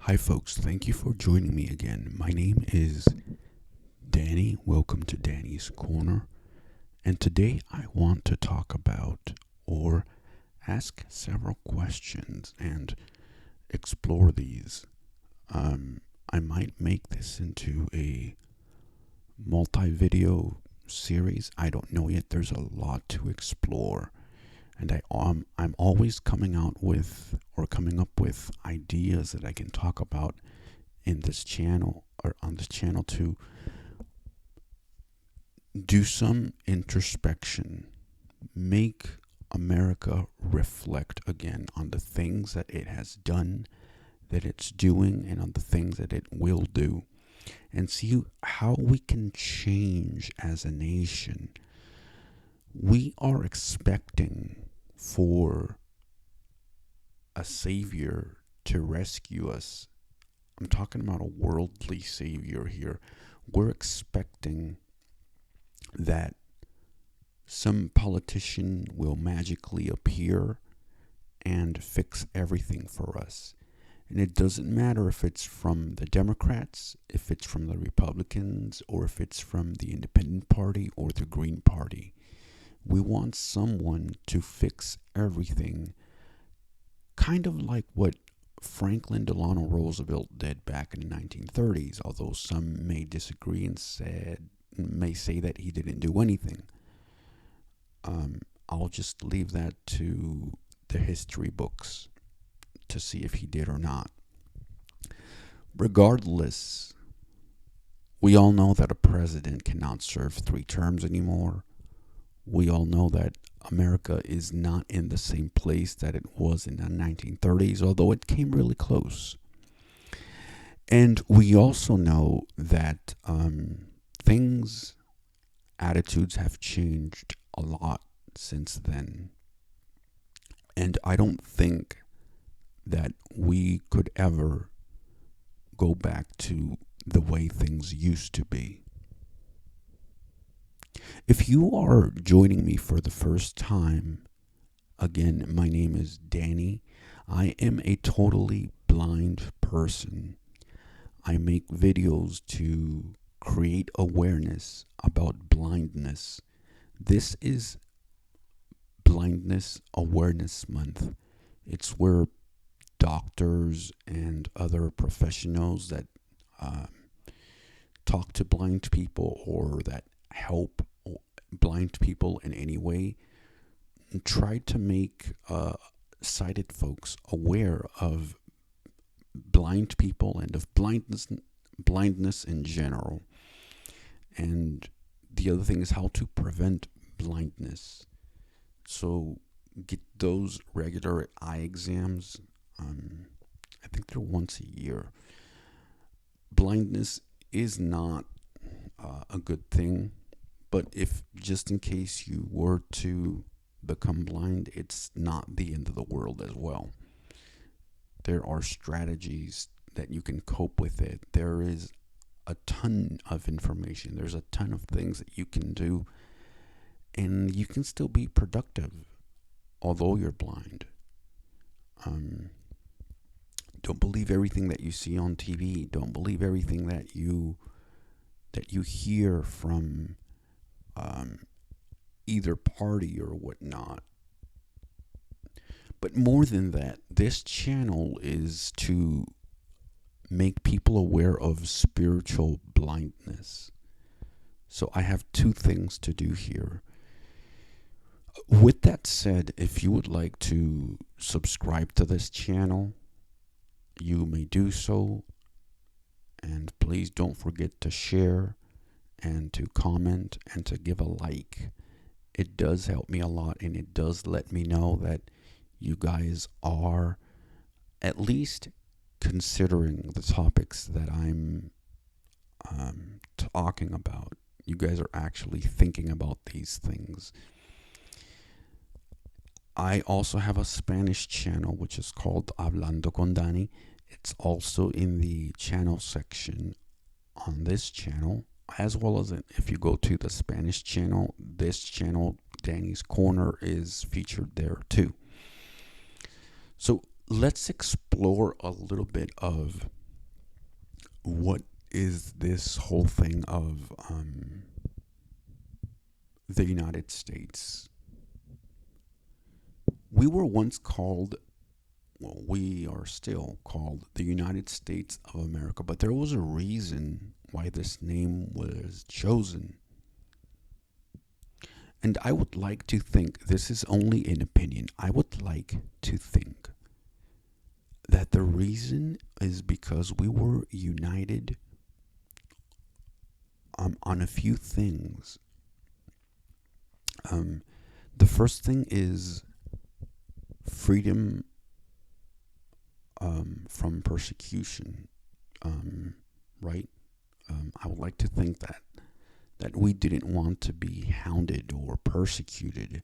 Hi, folks. Thank you for joining me again. My name is Danny. Welcome to Danny's Corner. And today I want to talk about or ask several questions and explore these. I might make this into a multi video series. I don't know yet. There's a lot to explore. And I'm always coming up with ideas that I can talk about in this channel or on this channel to do some introspection, make America reflect again on the things that it has done, that it's doing, and on the things that it will do, and see how we can change as a nation. We are expecting for a savior to rescue us. I'm talking about a worldly savior here. We're expecting that some politician will magically appear and fix everything for us. And it doesn't matter if it's from the Democrats, if it's from the Republicans, or if it's from the Independent Party or the Green Party. We want someone to fix everything, kind of like what Franklin Delano Roosevelt did back in the 1930s, although some may disagree and may say that he didn't do anything. I'll just leave that to the history books to see if he did or not. Regardless, we all know that a president cannot serve 3 terms anymore. We all know that America is not in the same place that it was in the 1930s, although it came really close. And we also know that attitudes have changed a lot since then. And I don't think that we could ever go back to the way things used to be. If you are joining me for the first time, again, my name is Danny. I am a totally blind person. I make videos to create awareness about blindness. This is Blindness Awareness Month. It's where doctors and other professionals that talk to blind people or that help blind people in any way try to make sighted folks aware of blind people and of blindness in general. And the other thing is how to prevent blindness. So get those regular eye exams. I think they're once a year. Blindness is not a good thing, but if just in case you were to become blind, it's not the end of the world as well. There are strategies that you can cope with it. There is a ton of information. There's a ton of things that you can do, and you can still be productive although you're blind. Don't believe everything that you see on TV. Don't believe everything that you hear from either party or whatnot. But more than that, this channel is to make people aware of spiritual blindness. So I have 2 things to do here. With that said, if you would like to subscribe to this channel, you may do so. And please don't forget to share and to comment and to give a like. It does help me a lot, and it does let me know that you guys are at least considering the topics that I'm talking about. You guys are actually thinking about these things. I also have a Spanish channel which is called Hablando con Dani. It's also in the channel section on this channel, as well as if you go to the Spanish channel, this channel, Danny's Corner, is featured there too. So let's explore a little bit of what is this whole thing of the United States? We were once called, well, we are still called the United States of America, but there was a reason why this name was chosen. And I would like to think, this is only an opinion, I would like to think that the reason is because we were united on a few things. The first thing is freedom from persecution, right? I would like to think that we didn't want to be hounded or persecuted.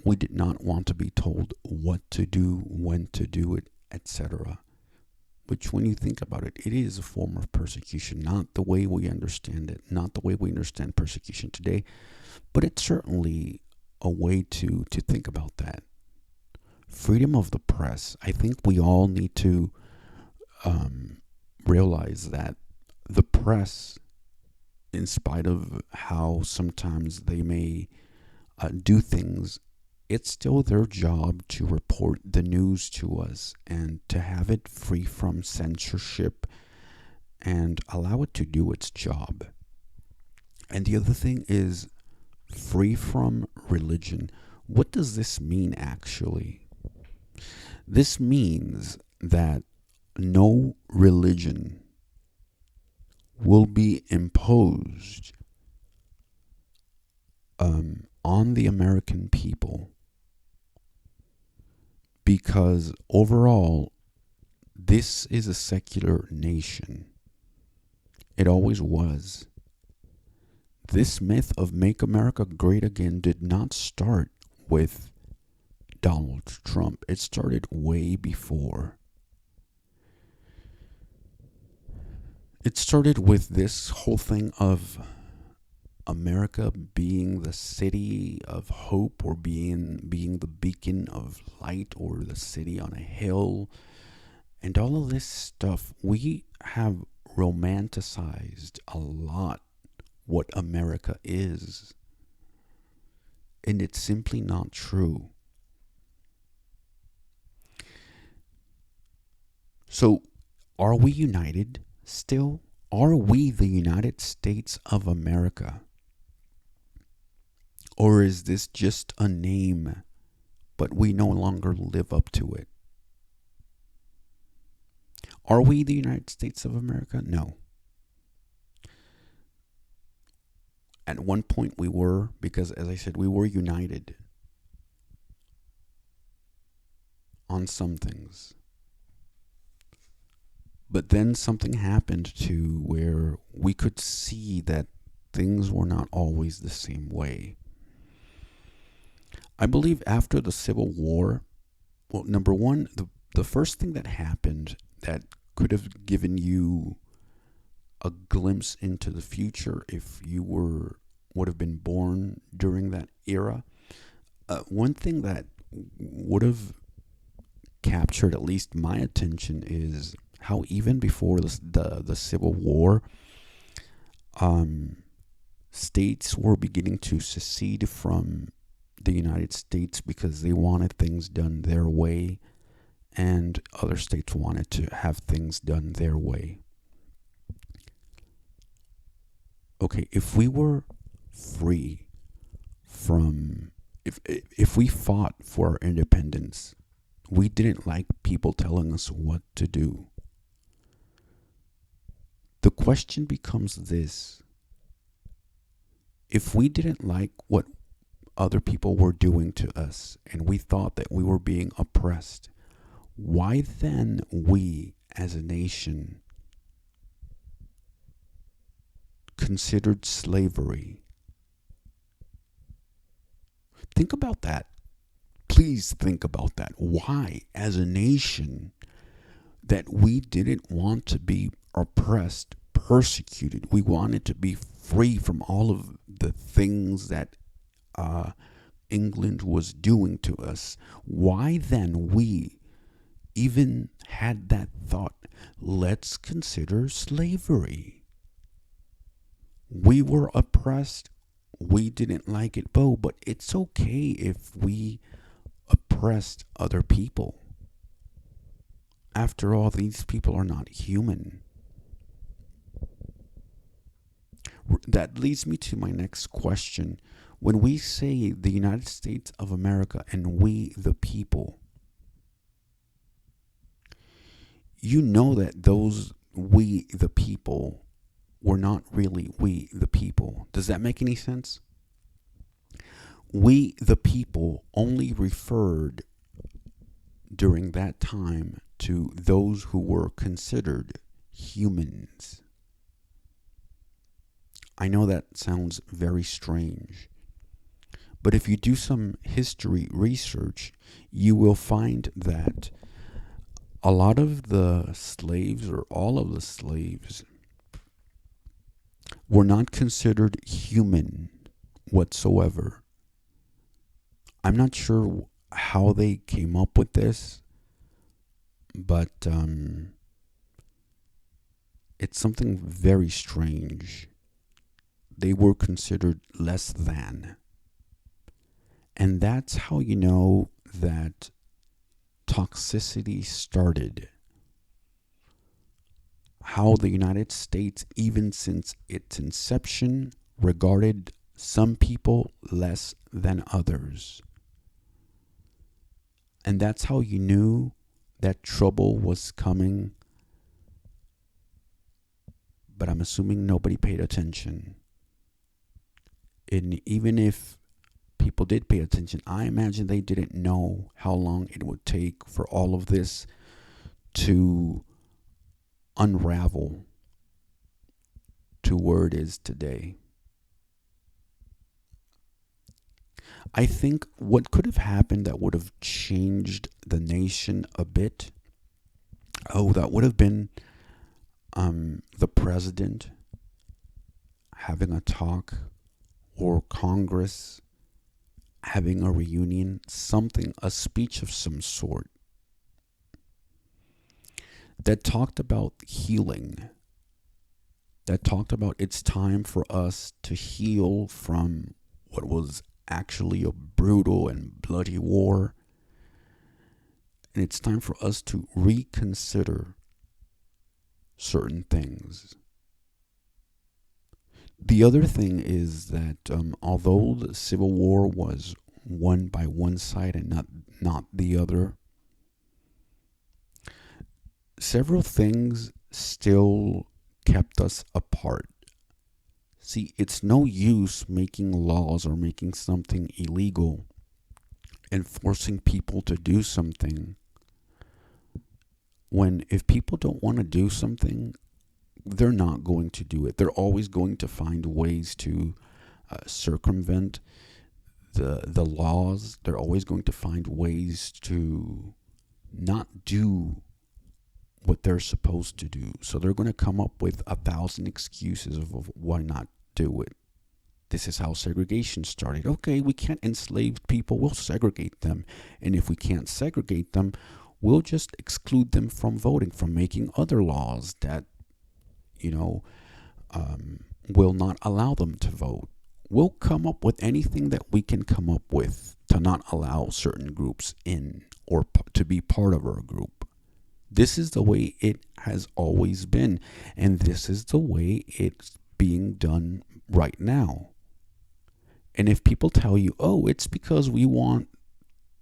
We did not want to be told what to do, when to do it, etc. Which, when you think about it, it is a form of persecution, not the way we understand it, not the way we understand persecution today, but it's certainly a way to think about that. Freedom of the press. I think we all need to realize that the press, in spite of how sometimes they may do things, it's still their job to report the news to us and to have it free from censorship and allow it to do its job. And the other thing is free from religion. What does this mean actually? This means that no religion will be imposed on the American people, because overall, this is a secular nation. It always was. This myth of Make America Great Again did not start with Donald Trump. It started way before. It started with this whole thing of America being the city of hope, or being the beacon of light, or the city on a hill, and all of this stuff. We have romanticized a lot what America is, and it's simply not true. So, are we united still? Are we the United States of America? Or is this just a name, but we no longer live up to it? Are we the United States of America? No. At one point we were, because as I said, we were united on some things. But then something happened to where we could see that things were not always the same way. I believe after the Civil War, well, number one, the first thing that happened that could have given you a glimpse into the future if you would have been born during that era, one thing that would have captured at least my attention is how even before the Civil War, states were beginning to secede from the United States because they wanted things done their way, and other states wanted to have things done their way. Okay, if we were free from, if we fought for our independence, we didn't like people telling us what to do. The question becomes this: if we didn't like what other people were doing to us and we thought that we were being oppressed, why then we as a nation considered slavery? Think about that. Please think about that. Why, as a nation, that we didn't want to be oppressed, persecuted. We wanted to be free from all of the things that England was doing to us. Why then we even had that thought, let's consider slavery. We were oppressed. We didn't like it, but it's okay if we oppressed other people. After all, these people are not human. That leads me to my next question. When we say the United States of America and we the people, you know that those we the people were not really we the people. Does that make any sense? We the people only referred during that time to those who were considered humans. I know that sounds very strange, but if you do some history research, you will find that a lot of the slaves, or all of the slaves, were not considered human whatsoever. I'm not sure how they came up with this, but it's something very strange. They were considered less than. And that's how you know that toxicity started. How the United States, even since its inception, regarded some people less than others. And that's how you knew that trouble was coming. But I'm assuming nobody paid attention. And even if people did pay attention, I imagine they didn't know how long it would take for all of this to unravel to where it is today. I think what could have happened that would have changed the nation a bit, that would have been the president having a talk, or Congress having a reunion, something, a speech of some sort that talked about healing, that talked about it's time for us to heal from what was actually a brutal and bloody war. And it's time for us to reconsider certain things. The other thing is that although the Civil War was won by one side and not the other, several things still kept us apart. See, it's no use making laws or making something illegal and forcing people to do something when, if people don't want to do something, they're not going to do it. They're always going to find ways to circumvent the laws. They're always going to find ways to not do what they're supposed to do. So they're going to come up with 1,000 excuses of why not do it. This is how segregation started. Okay, we can't enslave people. We'll segregate them. And if we can't segregate them, we'll just exclude them from voting, from making other laws that, will not allow them to vote. We'll come up with anything that we can come up with to not allow certain groups in or to be part of our group. This is the way it has always been. And this is the way it's being done right now. And if people tell you, oh, it's because we want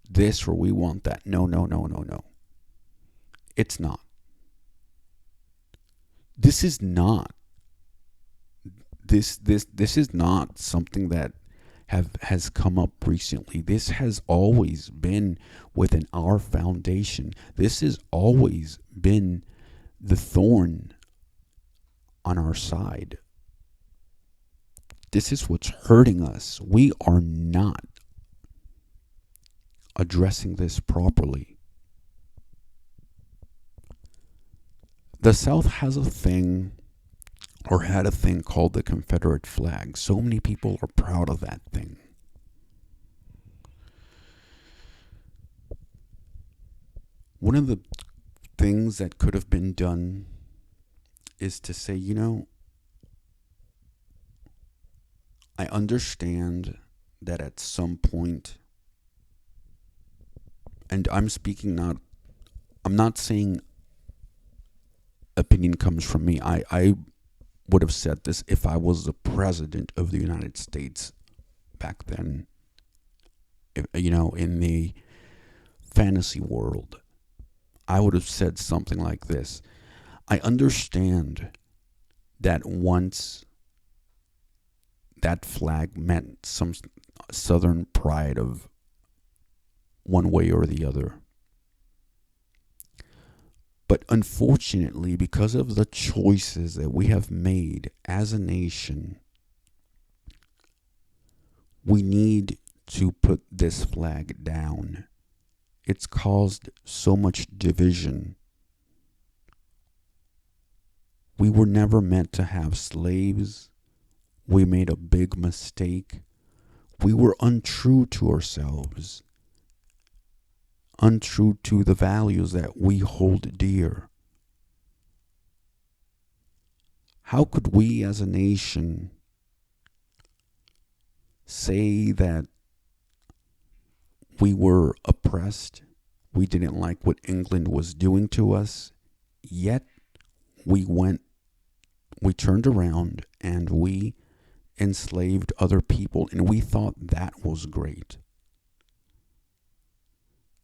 this or we want that. No. It's not. This is not. This is not something that has come up recently. This has always been within our foundation. This has always been the thorn on our side. This is what's hurting us. We are not addressing this properly. The South has a thing, or had a thing, called the Confederate flag. So many people are proud of that thing. One of the things that could have been done is to say, I understand that at some point, and I'm not saying opinion comes from me. I would have said this if I was the president of the United States back then, in the fantasy world. I would have said something like this. I understand that once that flag meant some Southern pride of one way or the other. But unfortunately, because of the choices that we have made as a nation, we need to put this flag down. It's caused so much division. We were never meant to have slaves. We made a big mistake. We were untrue to ourselves, untrue to the values that we hold dear. How could we as a nation say that we were oppressed, we didn't like what England was doing to us, yet we turned around and we enslaved other people, and we thought that was great.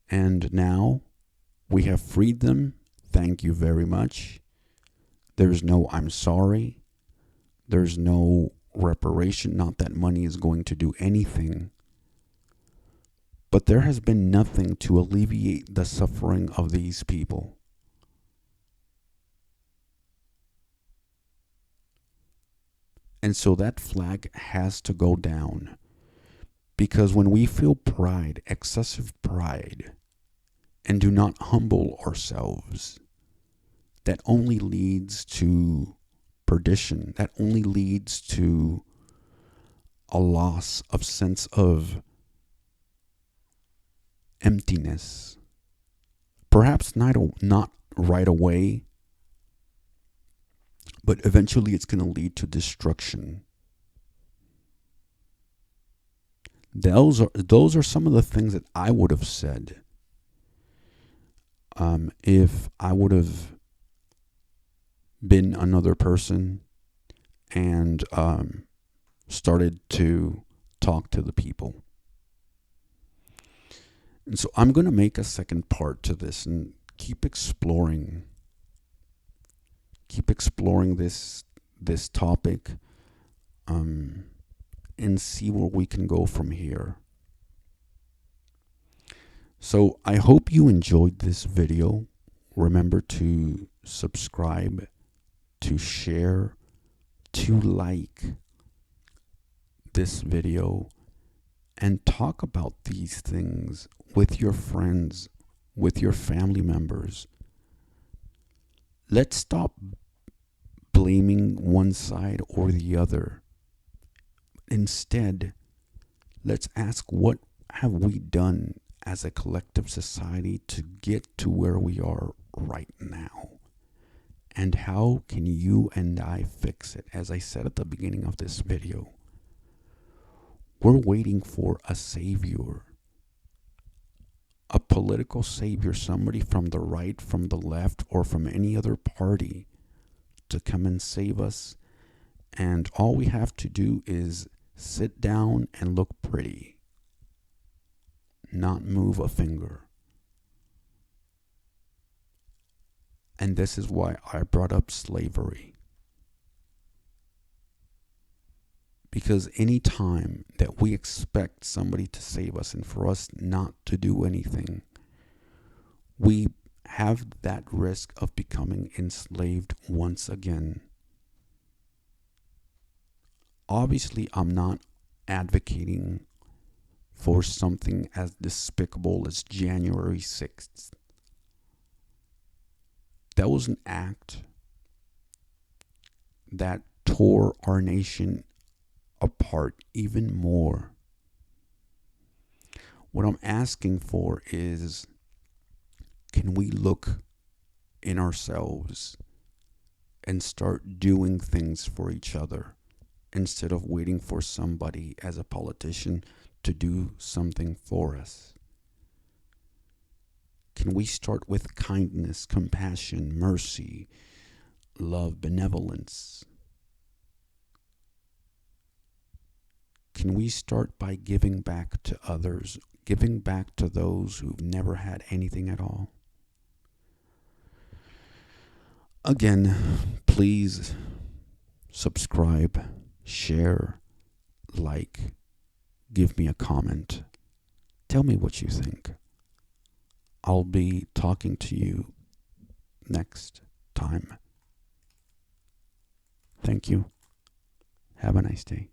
And now we have freed them. Thank you very much. There's no I'm sorry. There's no reparation. Not that money is going to do anything. But there has been nothing to alleviate the suffering of these people. And so that flag has to go down. Because when we feel pride, excessive pride, and do not humble ourselves, that only leads to perdition. That only leads to a loss of sense of emptiness. Perhaps not right away, but eventually it's going to lead to destruction. Those are some of the things that I would have said if I would have been another person and started to talk to the people. And so I'm going to make a second part to this and keep exploring this topic and see where we can go from here. So I hope you enjoyed this video. Remember to subscribe, to share, to like this video, and talk about these things with your friends, with your family members. Let's stop blaming one side or the other. Instead, let's ask, what have we done as a collective society to get to where we are right now? And how can you and I fix it? As I said at the beginning of this video, we're waiting for a savior, a political savior, somebody from the right, from the left, or from any other party to come and save us. And all we have to do is sit down and look pretty, not move a finger. And this is why I brought up slavery. Because any time that we expect somebody to save us and for us not to do anything, we have that risk of becoming enslaved once again. Obviously, I'm not advocating for something as despicable as January 6th. That was an act that tore our nation apart even more. What I'm asking for is, can we look in ourselves and start doing things for each other instead of waiting for somebody as a politician to do something for us? Can we start with kindness, compassion, mercy, love, benevolence? Can we start by giving back to others, giving back to those who've never had anything at all? Again, please subscribe, share, like, give me a comment. Tell me what you think. I'll be talking to you next time. Thank you. Have a nice day.